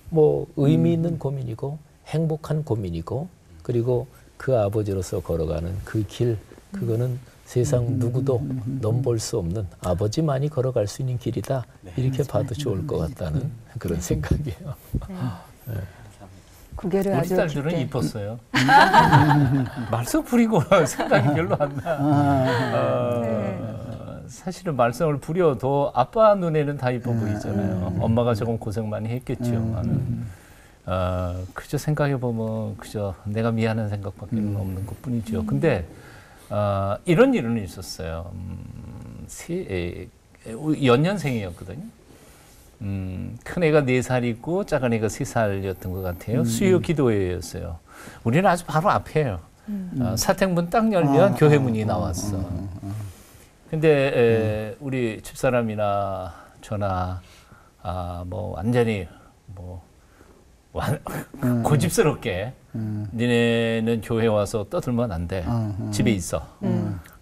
뭐 의미 있는 고민이고 행복한 고민이고 그리고 그 아버지로서 걸어가는 그 길, 그거는 세상 누구도 넘볼 수 없는 아버지만이 걸어갈 수 있는 길이다. 이렇게 봐도 좋을 것 같다는 그런 생각이에요. 네. 고개를 우리 아주 딸들은 깊게. 이뻤어요. 말썽 부리고 생각이 별로 안 나. 사실은 말썽을 부려도 아빠 눈에는 다 이뻐 보이잖아요. 엄마가 조금 고생 많이 했겠지만 그저 생각해보면 그저 내가 미안한 생각밖에 없는 것뿐이죠. 근데 이런 일은 있었어요. 연년생이었거든요. 큰애가 4살이고 작은애가 3살이었던 것 같아요. 수요 기도회였어요. 우리는 아주 바로 앞에요. 사택문 딱 열면 교회 문이 나왔어. 근데 우리 집사람이나 저나 뭐 완전히 뭐 고집스럽게 니네는 교회 와서 떠들면 안 돼. 집에 있어.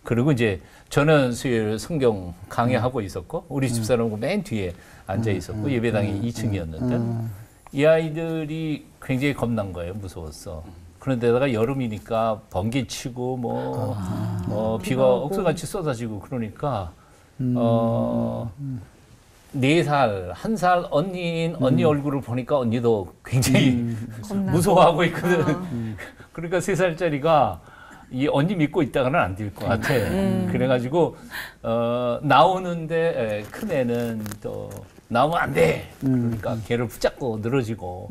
그리고 이제 저는 수요일 성경 강의하고 있었고 우리 집사람은 맨 뒤에 앉아 있었고 예배당이 2층이었는데 이 아이들이 굉장히 겁난 거예요. 무서웠어. 그런데다가 여름이니까 번개 치고 비가 억수같이 쏟아지고 그러니까 4살, 1살 언니 얼굴을 보니까 언니도 굉장히 무서워하고 있거든. 그러니까 3살짜리가 이 언니 믿고 있다가는 안 될 것 같아. 그래가지고 나오는데 큰 애는 또 나오면 안 돼. 그러니까 걔를 붙잡고 늘어지고.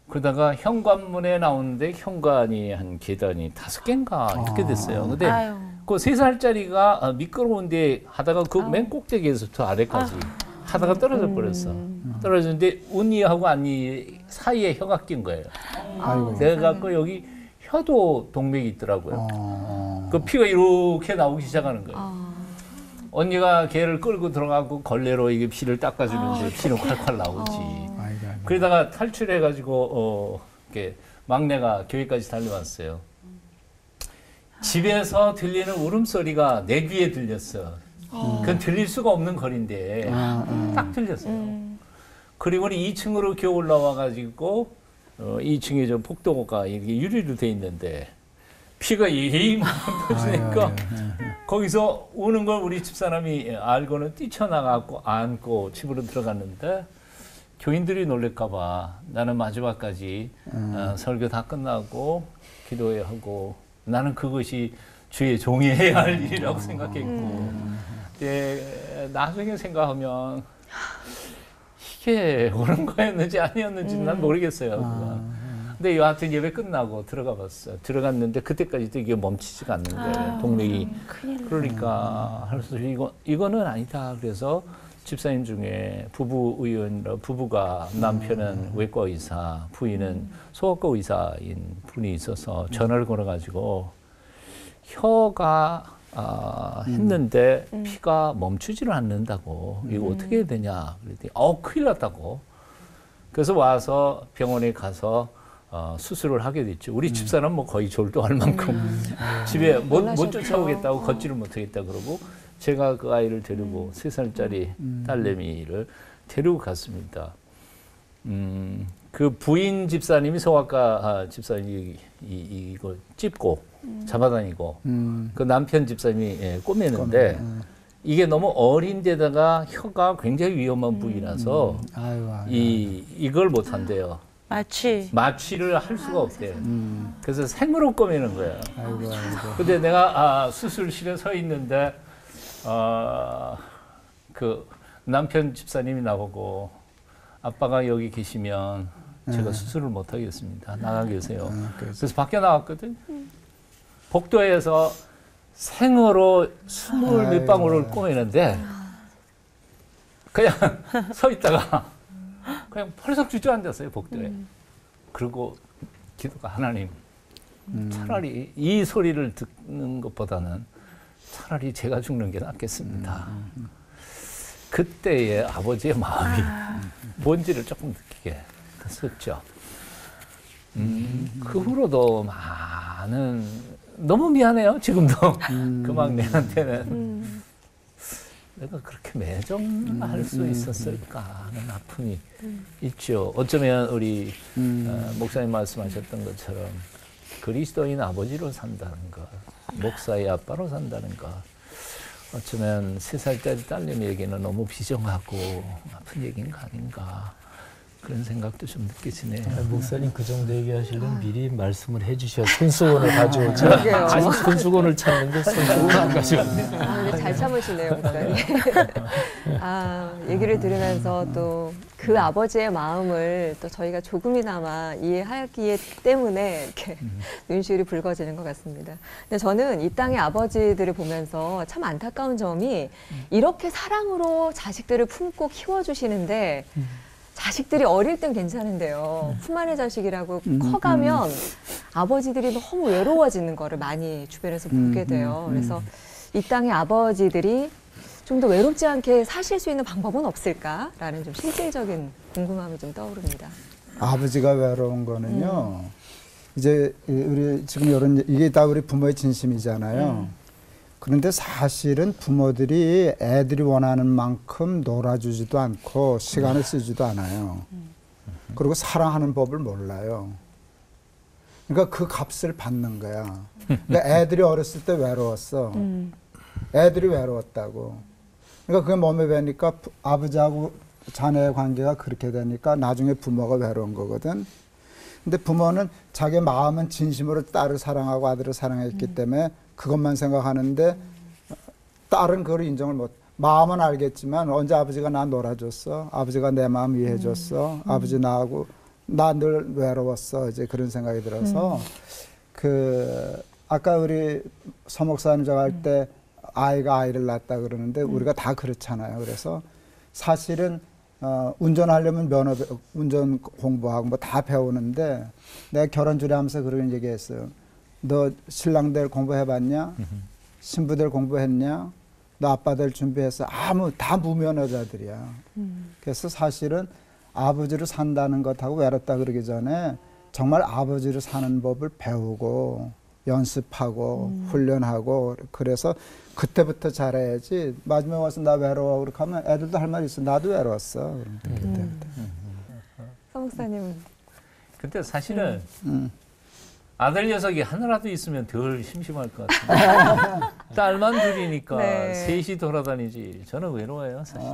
그러다가 현관문에 나오는데 현관이 한 계단이 5개인가 이렇게 됐어요. 근데 그 3살짜리가 미끄러운데 하다가 그 맨 꼭대기에서부터 아래까지 하다가 떨어져 버렸어. 떨어졌는데 운니하고 안니 사이에 혀가 낀 거예요. 그래갖고 여기 혀도 동맥이 있더라고요. 그 피가 이렇게 나오기 시작하는 거예요. 언니가 걔를 끌고 들어가고 걸레로 이게 피를 닦아주는데 피는 콸콸 나오지. 그러다가 탈출해가지고 이렇게 막내가 교회까지 달려왔어요. 집에서 들리는 울음소리가 내 귀에 들렸어. 그건 들릴 수가 없는 거리인데 딱 들렸어요. 그리고 2층으로 겨우 올라와가지고 2층에 저 복도가 이렇게 유리로 돼 있는데 피가 예의만 터지니까 거기서 우는 걸 우리 집사람이 알고는 뛰쳐나가고 안고 집으로 들어갔는데 교인들이 놀랄까봐 나는 마지막까지 설교 다 끝나고 기도해야 하고 나는 그것이 주의 종이 해야 할 일이라고 생각했고 나중에 생각하면 이게 옳은 거였는지 아니었는지는 난 모르겠어요. 근데 여하튼 예배 끝나고 들어가 봤어요. 들어갔는데 그때까지도 이게 멈추지가 않는 거예요. 동력이. 그러니까 그래서 이거는 아니다. 그래서 집사님 중에 부부가 남편은 외과 의사, 부인은 소아과 의사인 분이 있어서 전화를 걸어가지고 혀가 했는데 피가 멈추지를 않는다고 이거 어떻게 해야 되냐 그랬더니 큰일 났다고. 그래서 와서 병원에 가서 수술을 하게 됐죠. 우리 집사는 뭐 거의 졸도할 만큼 집에 못 쫓아오겠다고 걷지를 못하겠다 그러고 제가 그 아이를 데리고 3살짜리 딸내미를 데리고 갔습니다. 그 부인 집사님이 소아과 집사님이 이걸 찝고 잡아다니고 그 남편 집사님이 꼬매는데 이게 너무 어린 데다가 혀가 굉장히 위험한 부위라서 이걸 못 한대요. 마취를 할 수가 없대요. 그래서 생으로 꼬매는 거예요. 근데 내가 수술실에 서 있는데 그 남편 집사님이 나보고 아빠가 여기 계시면 제가 수술을 못 하겠습니다. 나가 계세요. 그래서 밖에 나왔거든. 복도에서 생으로 20몇 방울을 꼬매는데 그냥 서 있다가 그냥 펄썩 주저앉았어요, 복도에. 그리고 기도가 하나님, 차라리 이 소리를 듣는 것보다는 차라리 제가 죽는 게 낫겠습니다. 그때의 아버지의 마음이 뭔지를 조금 느끼게 됐었죠. 그 후로도 많은, 너무 미안해요, 지금도. 그 막내한테는. 내가 그렇게 매정할 수 있었을까 하는 아픔이 있죠. 어쩌면 우리 목사님 말씀하셨던 것처럼 그리스도인 아버지로 산다는 것, 목사의 아빠로 산다는 것, 어쩌면 3살짜리 딸내미에게는 너무 비정하고 아픈 얘기인 거 아닌가 그런 생각도 좀 느껴지네요. 목사님 그 정도 얘기하시려면 미리 말씀을 해주셔야 손수건을 가져오죠. 아직 손수건을 찾는데 손수건 안 가져왔네. 근데 잘 참으시네요, 목사님. 얘기를 들으면서 또 그 아버지의 마음을 또 저희가 조금이나마 이해하기 때문에 이렇게 눈시울이 붉어지는 것 같습니다. 근데 저는 이 땅의 아버지들을 보면서 참 안타까운 점이 이렇게 사랑으로 자식들을 품고 키워주시는데 자식들이 어릴 땐 괜찮은데요. 품 안의 자식이라고 커가면 아버지들이 너무 외로워지는 거를 많이 주변에서 보게 돼요. 그래서 이 땅의 아버지들이 좀 더 외롭지 않게 사실 수 있는 방법은 없을까라는 좀 실질적인 궁금함이 좀 떠오릅니다. 아버지가 외로운 거는요. 이제 우리 지금 이런 이게 다 우리 부모의 진심이잖아요. 그런데 사실은 부모들이 애들이 원하는 만큼 놀아주지도 않고 시간을 쓰지도 않아요. 그리고 사랑하는 법을 몰라요. 그러니까 그 값을 받는 거야. 그러니까 애들이 어렸을 때 외로웠어. 애들이 외로웠다고. 그러니까 그게 몸에 배니까 아버지하고 자녀의 관계가 그렇게 되니까 나중에 부모가 외로운 거거든. 근데 부모는 자기 마음은 진심으로 딸을 사랑하고 아들을 사랑했기 때문에 그것만 생각하는데 딸은 그걸 인정을 못. 마음은 알겠지만 언제 아버지가 나 놀아줬어? 아버지가 내 마음 이해해줬어? 아버지 나하고 나 늘 외로웠어. 이제 그런 생각이 들어서 그 아까 우리 서 목사님 저거 할 때 아이가 아이를 낳았다 그러는데 우리가 다 그렇잖아요. 그래서 사실은 운전하려면 운전 공부하고 뭐 다 배우는데 내가 결혼 주례하면서 그런 얘기했어요. 너 신랑 될 공부해봤냐? 신부 될 공부했냐? 너 아빠 될 준비했어? 다 무면 여자들이야. 그래서 사실은 아버지로 산다는 것하고 외롭다 그러기 전에 정말 아버지로 사는 법을 배우고 연습하고 훈련하고 그래서 그때부터 잘해야지 마지막에 와서 나 외로워 그렇게 하면 애들도 할 말이 있어. 나도 외로웠어. 그때부터. 서 목사님은? 근데 사실은 아들 녀석이 하나라도 있으면 덜 심심할 것 같아요. 딸만 둘이니까 네. 셋이 돌아다니지. 저는 외로워요, 사실.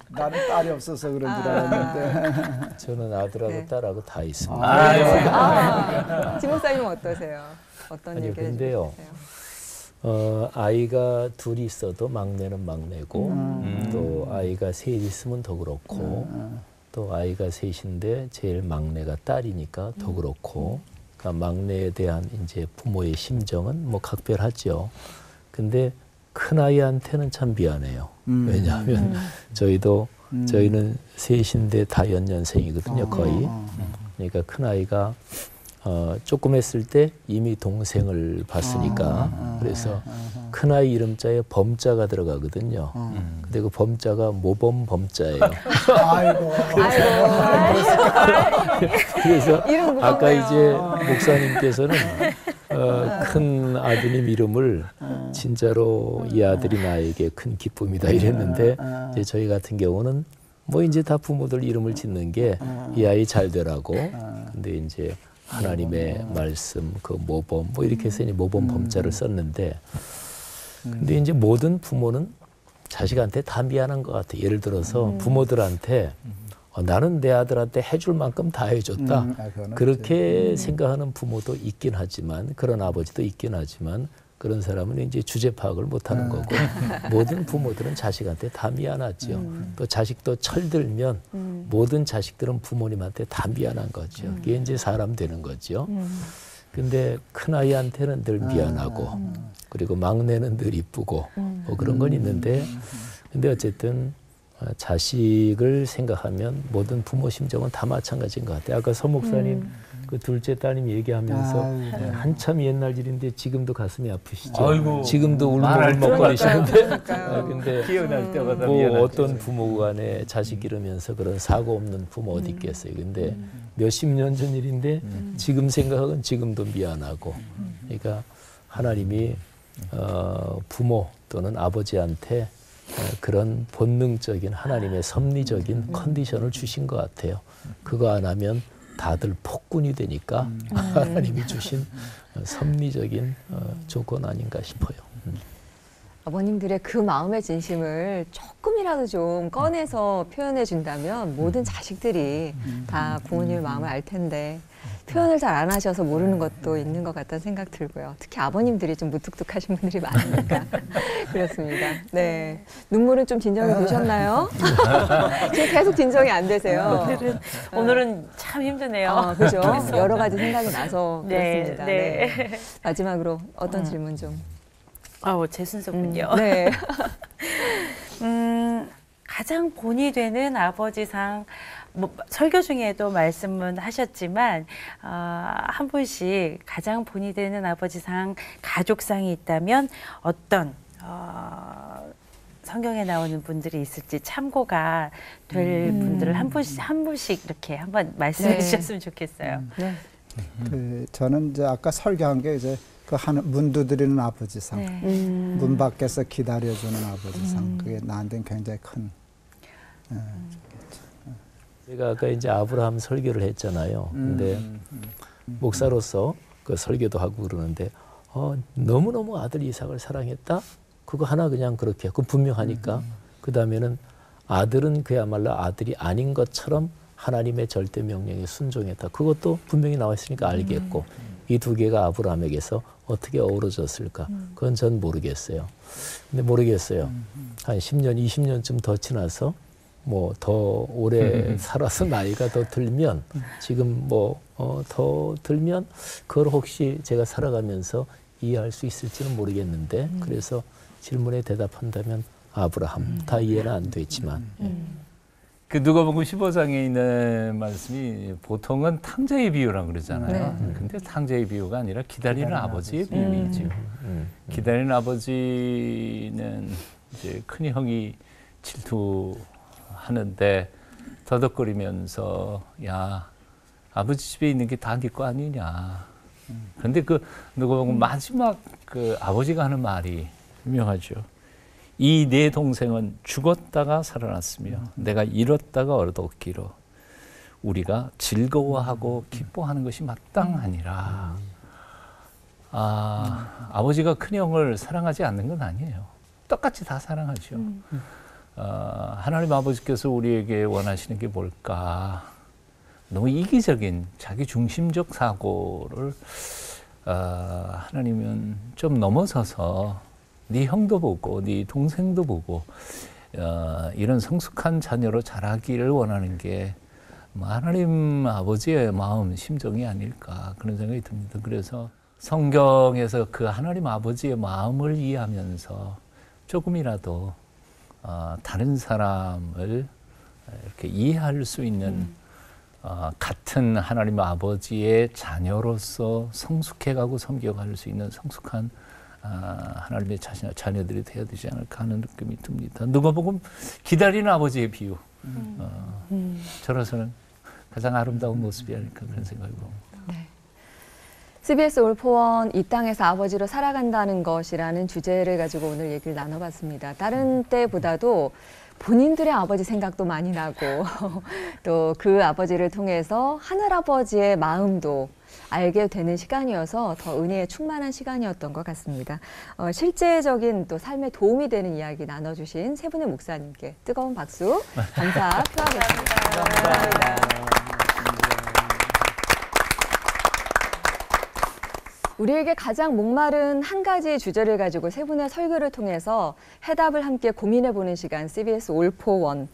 나는 딸이 없어서 그런 줄 알았는데. 저는 아들하고 네. 딸하고 다 있습니다. 지 목사님은 어떠세요? 어떤 아니요, 얘기를 근데요. 해주세요? 아이가 둘이 있어도 막내는 막내고 또 아이가 셋 있으면 더 그렇고 또 아이가 셋인데 제일 막내가 딸이니까 더 그렇고 그러니까 막내에 대한 이제 부모의 심정은 뭐 각별하죠. 근데 큰 아이한테는 참 미안해요. 왜냐하면 저희는 셋인데 다 연년생이거든요, 거의. 그러니까 큰 아이가 조금 했을 때 이미 동생을 봤으니까 그래서 큰아이 이름자에 범자가 들어가거든요. 근데 그 범자가 모범 범자예요. 그래서 아까 이제 목사님께서는 큰 아드님 이름을 진짜로 이 아들이 나에게 큰 기쁨이다 이랬는데 이제 저희 같은 경우는 뭐 이제 다 부모들 이름을 짓는 게 이 아이 잘 되라고. 근데 이제 하나님의 말씀, 그 모범, 뭐 이렇게 해서 이제 모범 범자를 썼는데, 근데 이제 모든 부모는 자식한테 다 미안한 것 같아. 예를 들어서 부모들한테 나는 내 아들한테 해줄 만큼 다 해줬다. 그렇게 생각하는 부모도 있긴 하지만, 그런 아버지도 있긴 하지만, 그런 사람은 이제 주제 파악을 못하는 거고 모든 부모들은 자식한테 다 미안하죠. 또 자식도 철들면 모든 자식들은 부모님한테 다 미안한 거죠. 그게 이제 사람 되는 거죠. 근데 큰 아이한테는 늘 미안하고 그리고 막내는 늘 이쁘고 뭐 그런 건 있는데 근데 어쨌든 자식을 생각하면 모든 부모 심정은 다 마찬가지인 것 같아요. 아까 서 목사님 그 둘째 따님 얘기하면서 한참 옛날 일인데 지금도 가슴이 아프시죠. 아이고, 지금도 울먹울먹거리시는데 근데 기억날 때마다 뭐 미안하죠. 어떤 부모 간에 자식 기르면서 그런 사고 없는 부모 어디 있겠어요. 근데 몇십 년 전 일인데 지금 생각은 지금도 미안하고 그러니까 하나님이 부모 또는 아버지한테 그런 본능적인 하나님의 섭리적인 컨디션을 주신 것 같아요. 그거 안 하면 다들 폭군이 되니까 하나님이 주신 섭리적인 조건 아닌가 싶어요. 아버님들의 그 마음의 진심을 조금이라도 좀 꺼내서 표현해 준다면 모든 자식들이 다 부모님의 마음을 알 텐데 표현을 잘 안 하셔서 모르는 것도 있는 것 같다는 생각 들고요. 특히 아버님들이 좀 무뚝뚝하신 분들이 많으니까 그렇습니다. 네, 눈물은 좀 진정이 되셨나요? 지금 계속 진정이 안 되세요. 오늘은 참 힘드네요. 그죠? 여러 가지 생각이 나서 네, 그렇습니다. 네. 마지막으로 어떤 질문 좀. 제 순서군요. 네. 가장 본이 되는 아버지상, 뭐 설교 중에도 말씀은 하셨지만 한 분씩 가장 본이 되는 아버지상, 가족상이 있다면 어떤 성경에 나오는 분들이 있을지 참고가 될 분들을 한 분씩 이렇게 한번 말씀해 주셨으면 좋겠어요. 네. 저는 이제 아까 설교한 게 이제 그 문 두드리는 아버지상, 문 밖에서 기다려주는 아버지상, 그게 나한테는 굉장히 큰. 제가 아까 이제 아브라함 설교를 했잖아요. 근데 목사로서 그 설교도 하고 그러는데 너무너무 아들 이삭을 사랑했다? 그거 하나 그냥 그렇게 그 분명하니까 그 다음에는 아들은 그야말로 아들이 아닌 것처럼 하나님의 절대 명령에 순종했다. 그것도 분명히 나와 있으니까 알겠고 이 두 개가 아브라함에게서 어떻게 어우러졌을까? 그건 전 모르겠어요. 근데 모르겠어요. 한 10년, 20년쯤 더 지나서 뭐 더 오래 살아서 나이가 더 들면 지금 뭐 더 들면 그걸 혹시 제가 살아가면서 이해할 수 있을지는 모르겠는데 그래서 질문에 대답한다면 아브라함 다 이해는 안 되지만 그 누가복음 15장에 있는 말씀이 보통은 탕자의 비유라고 그러잖아요. 근데 탕자의 비유가 아니라 기다리는 아버지의 비유이죠. 기다리는 아버지는 이제 큰 형이 질투하는데 더덕거리면서 야 아버지 집에 있는 게 다 네 거 아니냐. 그런데 그 누가복음 마지막 그 아버지가 하는 말이 유명하죠. 이 내 동생은 죽었다가 살아났으며 내가 잃었다가 얻었기로 우리가 즐거워하고 기뻐하는 것이 마땅하니라. 아버지가 큰형을 사랑하지 않는 건 아니에요. 똑같이 다 사랑하죠. 하나님 아버지께서 우리에게 원하시는 게 뭘까? 너무 이기적인 자기 중심적 사고를 하나님은 좀 넘어서서 네 형도 보고 네 동생도 보고 이런 성숙한 자녀로 자라기를 원하는 게 하나님 아버지의 마음, 심정이 아닐까 그런 생각이 듭니다. 그래서 성경에서 그 하나님 아버지의 마음을 이해하면서 조금이라도 다른 사람을 이렇게 이해할 수 있는 같은 하나님 아버지의 자녀로서 성숙해가고 섬겨갈 수 있는 성숙한 하나님의 자녀들이 되어야 되지 않을까 하는 느낌이 듭니다. 누가복음 기다리는 아버지의 비유. 저로서는 가장 아름다운 모습이 아닐까 그런 생각이 듭니다. 네. CBS 올포원 이 땅에서 아버지로 살아간다는 것이라는 주제를 가지고 오늘 얘기를 나눠봤습니다. 다른 때보다도 본인들의 아버지 생각도 많이 나고 또 그 아버지를 통해서 하늘아버지의 마음도 알게 되는 시간이어서 더 은혜에 충만한 시간이었던 것 같습니다. 실제적인 또 삶에 도움이 되는 이야기 나눠주신 세 분의 목사님께 뜨거운 박수 감사 표하겠습니다. 감사합니다. 우리에게 가장 목마른 한 가지 주제를 가지고 세 분의 설교를 통해서 해답을 함께 고민해보는 시간 CBS 올포원.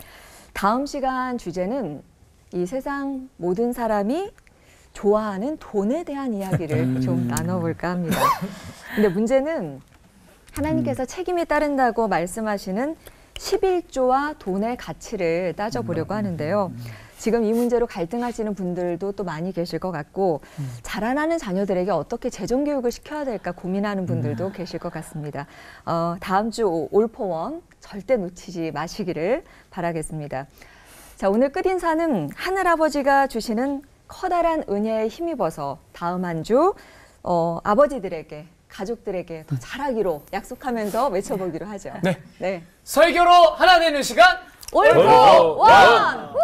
다음 시간 주제는 이 세상 모든 사람이 좋아하는 돈에 대한 이야기를 좀 나눠볼까 합니다. 근데 문제는 하나님께서 책임이 따른다고 말씀하시는 11조와 돈의 가치를 따져보려고 하는데요. 지금 이 문제로 갈등하시는 분들도 또 많이 계실 것 같고 자라나는 자녀들에게 어떻게 재정교육을 시켜야 될까 고민하는 분들도 계실 것 같습니다. 다음 주 올포원 절대 놓치지 마시기를 바라겠습니다. 자, 오늘 끝인사는 하늘아버지가 주시는 커다란 은혜에 힘입어서 다음 한 주 아버지들에게 가족들에게 더 잘하기로 약속하면서 외쳐보기로 하죠. 네. 네. 설교로 하나 되는 시간 올포원!